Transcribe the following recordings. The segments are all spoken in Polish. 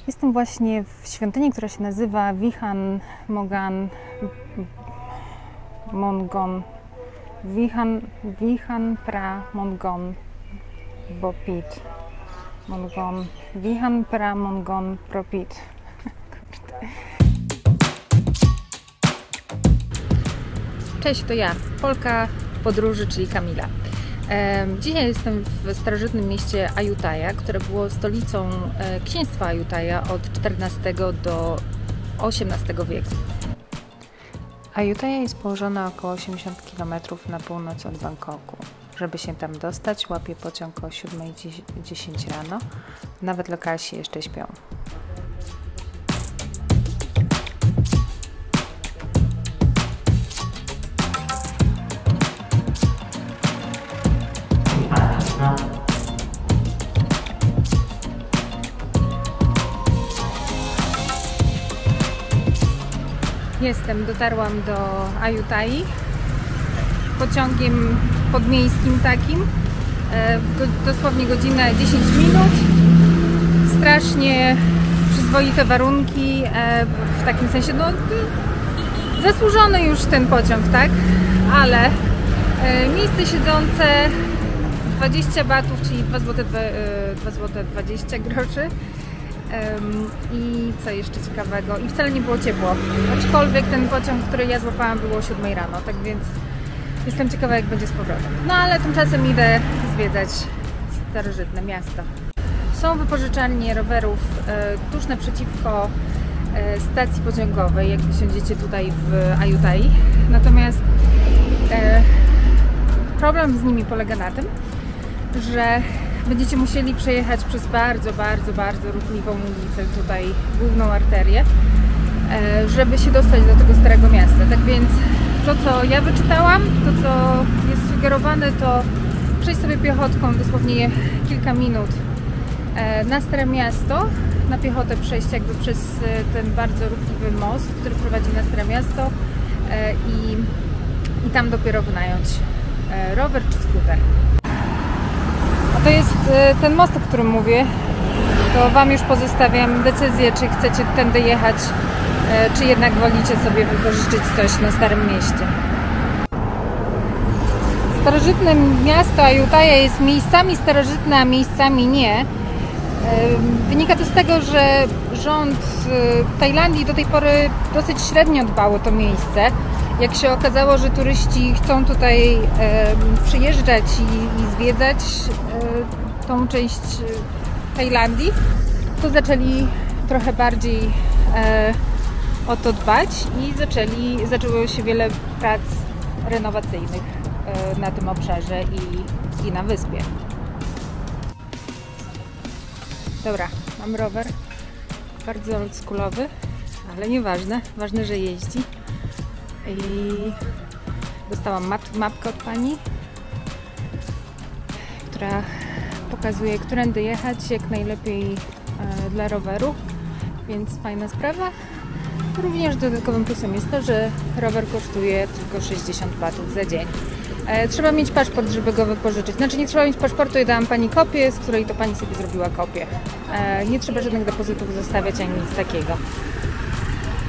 Jestem właśnie w świątyni, która się nazywa Vihan Mogan Mongon Vihan Pra Mongon Bopit Mongon Vihan Pra Mongon Propit. Cześć, to ja, Polka w podróży, czyli Kamila. Dzisiaj jestem w starożytnym mieście Ayutthaya, które było stolicą księstwa Ayutthaya od XIV do XVIII wieku. Ayutthaya jest położona około 80 km na północ od Bangkoku. Żeby się tam dostać, łapię pociąg o 7:10 rano. Nawet lokalsi jeszcze śpią. Dotarłam do Ayutthai pociągiem podmiejskim takim, dosłownie godzinę 10 minut. Strasznie przyzwoite warunki, w takim sensie, no zasłużony już ten pociąg, tak? Ale miejsce siedzące 20 batów, czyli 2 zł 20 groszy. I co jeszcze ciekawego? I wcale nie było ciepło. Aczkolwiek ten pociąg, który ja złapałam, było o 7 rano, tak więc jestem ciekawa, jak będzie z powrotem. No ale tymczasem idę zwiedzać starożytne miasto. Są wypożyczalnie rowerów tuż naprzeciwko stacji pociągowej, jak wysiądziecie tutaj w Ayutthai. Natomiast problem z nimi polega na tym, że będziecie musieli przejechać przez bardzo ruchliwą ulicę, tutaj główną arterię, żeby się dostać do tego starego miasta. Tak więc to, co ja wyczytałam, to, co jest sugerowane, to przejść sobie piechotką dosłownie kilka minut na stare miasto, na piechotę przejść jakby przez ten bardzo ruchliwy most, który prowadzi na stare miasto i tam dopiero wynająć rower czy skuter. To jest ten most, o którym mówię. To Wam już pozostawiam decyzję, czy chcecie tędy jechać, czy jednak wolicie sobie wypożyczyć coś na Starym Mieście. Starożytne miasto Ayutthaya jest miejscami starożytne, a miejscami nie. Wynika to z tego, że rząd Tajlandii do tej pory dosyć średnio dbał o to miejsce. Jak się okazało, że turyści chcą tutaj przyjeżdżać i zwiedzać tą część Tajlandii, to zaczęli trochę bardziej o to dbać i zaczęło się wiele prac renowacyjnych na tym obszarze i na wyspie. Dobra, mam rower, bardzo oldschoolowy, ale nieważne, ważne, że jeździ. I dostałam mapkę od pani, która pokazuje, którędy jechać, jak najlepiej dla roweru, więc fajna sprawa. Również dodatkowym plusem jest to, że rower kosztuje tylko 60 batów za dzień. Trzeba mieć paszport, żeby go wypożyczyć. Znaczy nie trzeba mieć paszportu, ja dałam pani kopię, z której to pani sobie zrobiła kopię. Nie trzeba żadnych depozytów zostawiać ani nic takiego.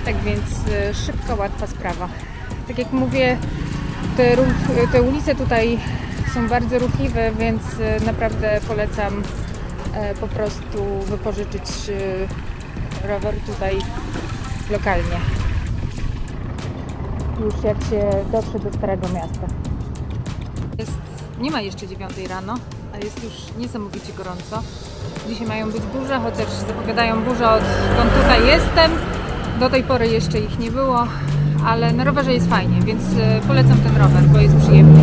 Tak więc szybka, łatwa sprawa. Tak jak mówię, te ulice tutaj są bardzo ruchliwe, więc naprawdę polecam po prostu wypożyczyć rower tutaj lokalnie. Już jak się dotrze do Starego Miasta. Nie ma jeszcze 9 rano, a jest już niesamowicie gorąco. Dzisiaj mają być burze, chociaż zapowiadają burzę, odkąd tutaj jestem. Do tej pory jeszcze ich nie było, ale na rowerze jest fajnie, więc polecam ten rower, bo jest przyjemny.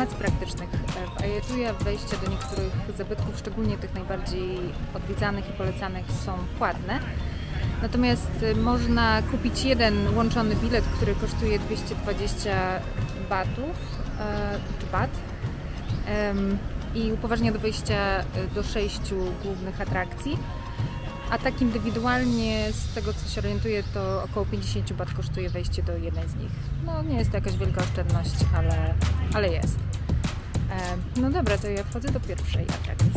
Z praktycznych. W Ayutthaya wejście do niektórych zabytków, szczególnie tych najbardziej odwiedzanych i polecanych, są płatne. Natomiast można kupić jeden łączony bilet, który kosztuje 220 batów, czy bat. I upoważnia do wejścia do 6 głównych atrakcji, a tak indywidualnie, z tego co się orientuję, to około 50 bat kosztuje wejście do jednej z nich. No nie jest to jakaś wielka oszczędność, ale jest. No dobra, to ja wchodzę do pierwszej atrakcji.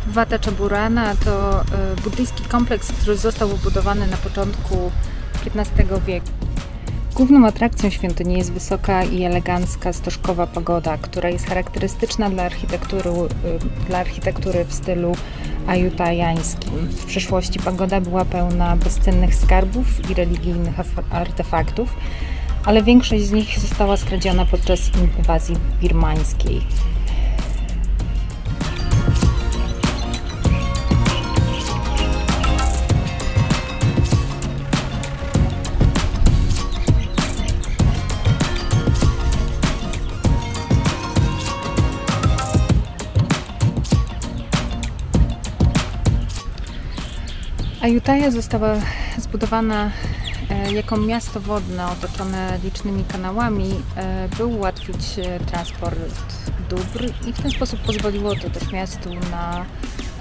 Wat Chaburana to buddyjski kompleks, który został wybudowany na początku XV wieku. Główną atrakcją świątyni jest wysoka i elegancka stożkowa pagoda, która jest charakterystyczna dla architektury w stylu ajutajańskim. W przeszłości pagoda była pełna bezcennych skarbów i religijnych artefaktów, ale większość z nich została skradziona podczas inwazji birmańskiej. Ayutthaya została zbudowana jako miasto wodne otoczone licznymi kanałami, by ułatwić transport dóbr i w ten sposób pozwoliło to też miastu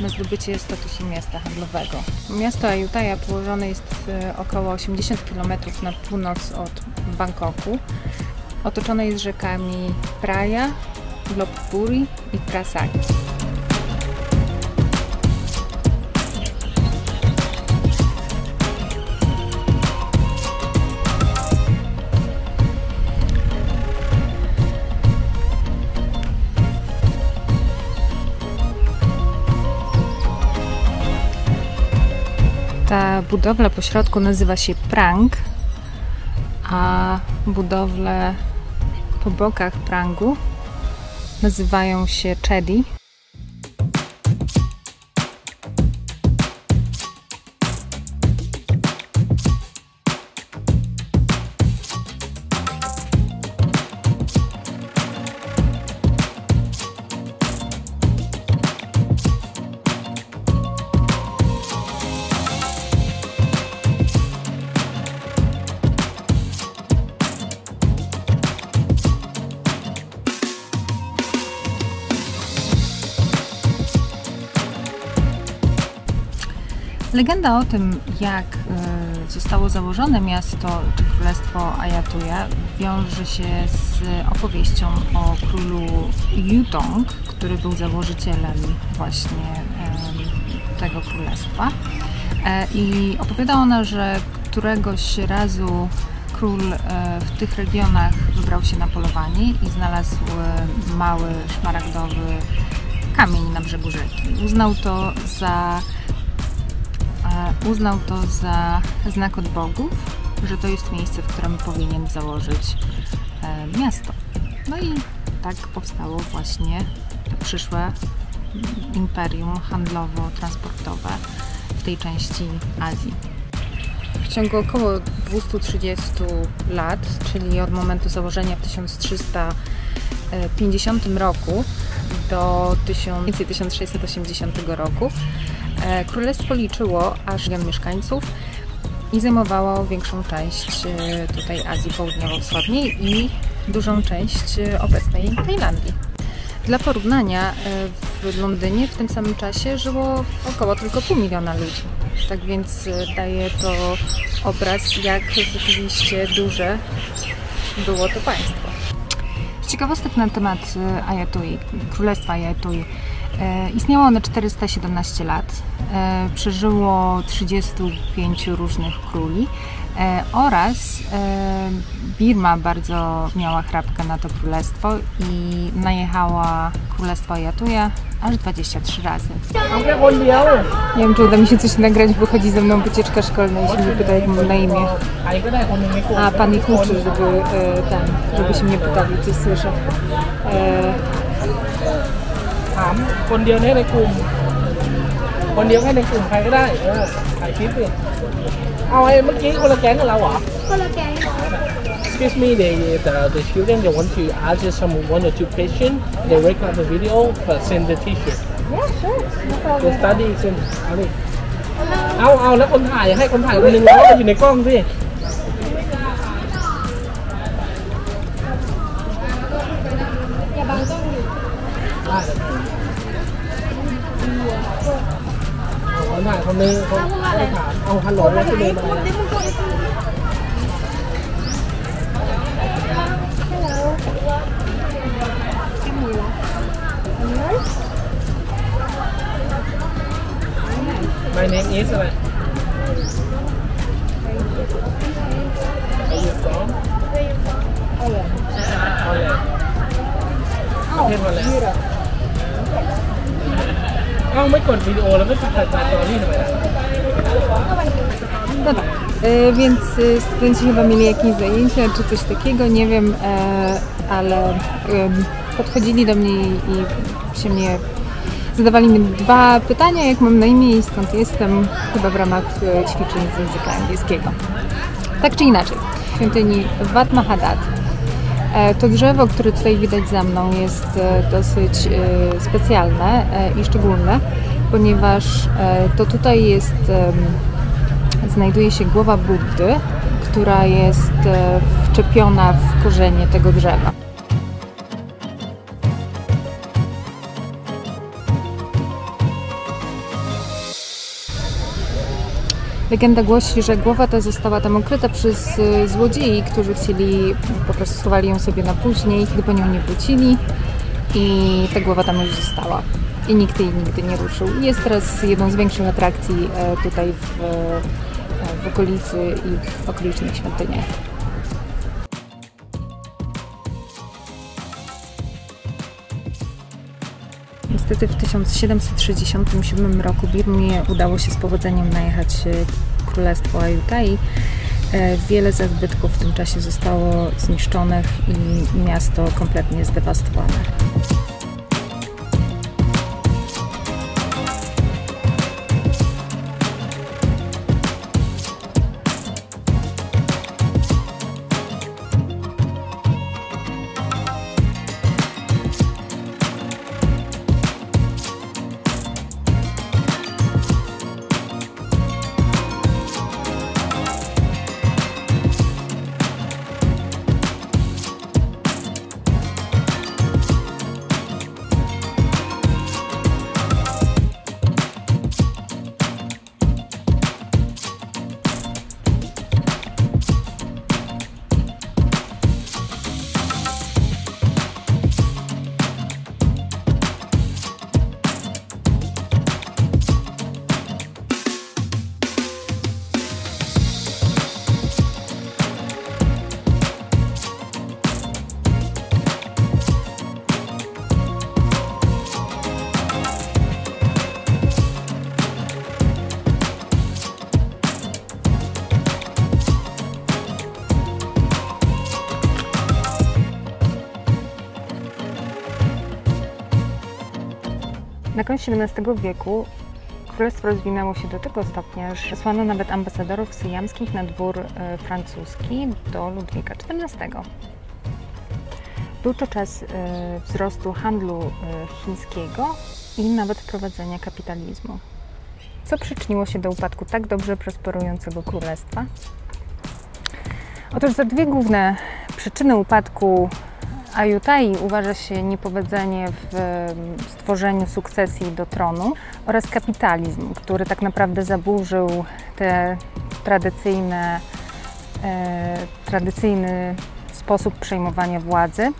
na zdobycie statusu miasta handlowego. Miasto Ayutthaya położone jest około 80 km na północ od Bangkoku. Otoczone jest rzekami Praya, Lopburi i Prasaki. Ta budowla po środku nazywa się Prang, a budowle po bokach Prangu nazywają się Chedi. Legenda o tym, jak zostało założone miasto czy królestwo Ayutthaya, wiąże się z opowieścią o królu Yutong, który był założycielem właśnie tego królestwa. I opowiada ona, że któregoś razu król w tych regionach wybrał się na polowanie i znalazł mały szmaragdowy kamień na brzegu rzeki. Uznał to za znak od bogów, że to jest miejsce, w którym powinien założyć miasto. No i tak powstało właśnie to przyszłe imperium handlowo-transportowe w tej części Azji. W ciągu około 230 lat, czyli od momentu założenia w 1350 roku do 1680 roku, królestwo liczyło aż 1 milion mieszkańców i zajmowało większą część tutaj Azji Południowo-Wschodniej i dużą część obecnej Tajlandii. Dla porównania, w Londynie w tym samym czasie żyło około tylko 0,5 miliona ludzi. Tak więc daje to obraz, jak rzeczywiście duże było to państwo. Z ciekawostek na temat Ayutthaya, królestwa Ayutthaya. Istniało ono 417 lat, przeżyło 35 różnych króli oraz Birma bardzo miała chrapkę na to królestwo i najechała królestwo Ayutthaya aż 23 razy. Nie wiem, czy uda mi się coś nagrać, bo chodzi ze mną wycieczka szkolna i się mnie pyta, jak mam na imię. A pan ich uczy, żeby się mnie pytali, coś słyszę. ถามคนเดียวในกลุ่มคนเดียวในกลุ่มใครก็ได้ถ่ายคลิปเลยเอาไอ้เมื่อกี้คนละแก๊งกับเราเหรอคนละแก๊ง Excuse me, the children they want to ask you some 1 or 2 questions. They record the video but send the teacher. Yeah, sure. No problem. The study send เอาแล้วคนถ่ายให้คนถ่ายคนนึงแล้วก็อยู่ในกล้องสิ นึงเขาถามเอาฮัลโหลแล้วก็เดินมาเลย My name is อะไร Where you from? Holland. Holland. ประเทศฮอลแลนด์เอ้าไม่กดวิดีโอแล้วไม่กดถ่ายสตอรี่ทำไมล่ะ No tak, więc studenci chyba mieli jakieś zajęcia czy coś takiego, nie wiem, ale podchodzili do mnie i się mnie zadawali mi 2 pytania, jak mam na imię i skąd jestem, chyba w ramach ćwiczeń z języka angielskiego. Tak czy inaczej, w świątyni Wat Mahadat. To drzewo, które tutaj widać za mną, jest dosyć specjalne i szczególne, ponieważ to tutaj jest, znajduje się głowa Buddy, która jest wczepiona w korzenie tego drzewa. Legenda głosi, że głowa ta została tam ukryta przez złodziei, którzy chcieli, po prostu schowali ją sobie na później, gdy po nią nie wrócili i ta głowa tam już została i nikt jej nigdy nie ruszył. Jest teraz jedną z większych atrakcji tutaj w okolicy i w okolicznych świątyniach. Niestety w 1767 roku Birmie udało się z powodzeniem najechać królestwo Ayutthaya. Wiele zabytków w tym czasie zostało zniszczonych i miasto kompletnie zdewastowane. Na koniec XVII wieku królestwo rozwinęło się do tego stopnia, że wysłano nawet ambasadorów syjamskich na dwór francuski do Ludwika XIV. Był to czas wzrostu handlu chińskiego i nawet wprowadzenia kapitalizmu. Co przyczyniło się do upadku tak dobrze prosperującego królestwa? Otóż za 2 główne przyczyny upadku Ayutthaya uważa się niepowodzenie w stworzeniu sukcesji do tronu oraz kapitalizm, który tak naprawdę zaburzył te tradycyjny sposób przejmowania władzy,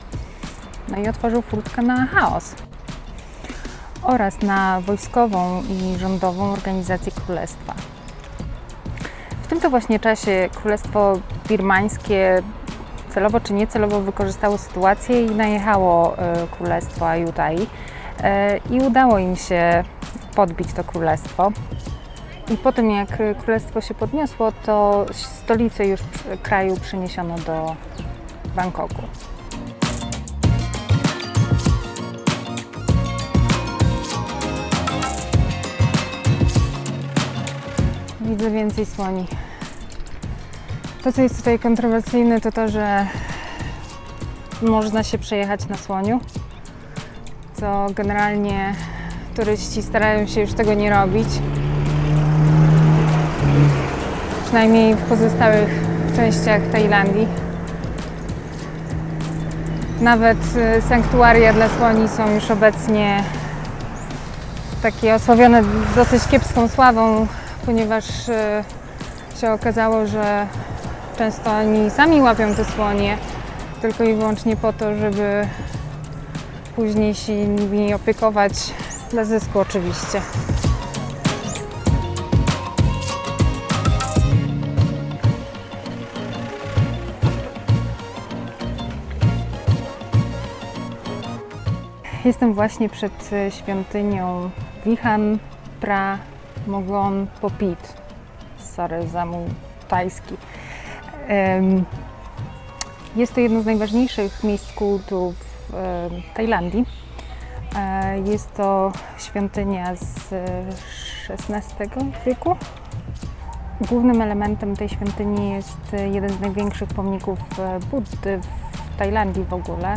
no i otworzył furtkę na chaos oraz na wojskową i rządową organizację królestwa. W tym to właśnie czasie królestwo birmańskie celowo czy niecelowo wykorzystało sytuację i najechało królestwo Ayutthaya i udało im się podbić to królestwo. I po tym jak królestwo się podniosło, to stolicę już kraju przeniesiono do Bangkoku. Widzę więcej słoni. To, co jest tutaj kontrowersyjne, to to, że można się przejechać na słoniu, co generalnie turyści starają się już tego nie robić. Przynajmniej w pozostałych częściach Tajlandii. Nawet sanktuaria dla słoni są już obecnie takie osławione dosyć kiepską sławą, ponieważ się okazało, że często oni sami łapią te słonie tylko i wyłącznie po to, żeby później się nimi opiekować, dla zysku oczywiście. Jestem właśnie przed świątynią Vihan Pra Mogon Popit. Sorry za mój tajski. Jest to jedno z najważniejszych miejsc kultu w Tajlandii. Jest to świątynia z XVI wieku. Głównym elementem tej świątyni jest jeden z największych pomników Buddy w Tajlandii w ogóle.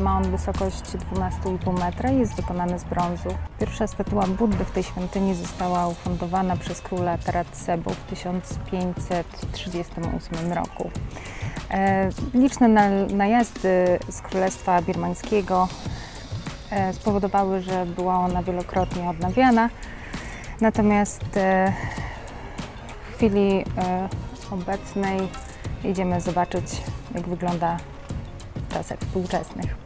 Ma on wysokość 12,5 metra i jest wykonany z brązu. Pierwsza statua Buddy w tej świątyni została ufundowana przez króla Taratsebu w 1538 roku. Liczne najazdy z Królestwa Birmańskiego spowodowały, że była ona wielokrotnie odnawiana. Natomiast w chwili obecnej idziemy zobaczyć, jak wygląda w czasach współczesnych.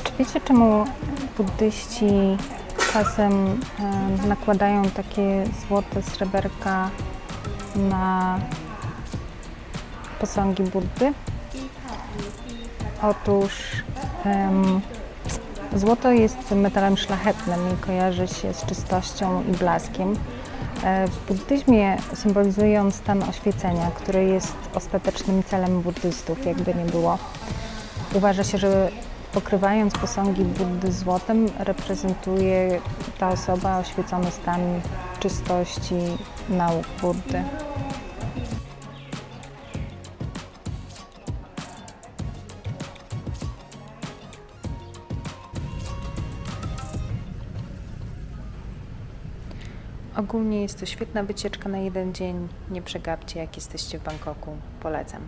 Czy wiecie, czemu buddyści czasem nakładają takie złote sreberka na posągi Buddy? Otóż złoto jest metalem szlachetnym i kojarzy się z czystością i blaskiem. W buddyzmie symbolizuje on stan oświecenia, który jest ostatecznym celem buddystów, jakby nie było. Uważa się, że pokrywając posągi Buddy złotem, reprezentuje ta osoba oświecony stan czystości nauk Buddy. Ogólnie jest to świetna wycieczka na jeden dzień. Nie przegapcie, jak jesteście w Bangkoku. Polecam.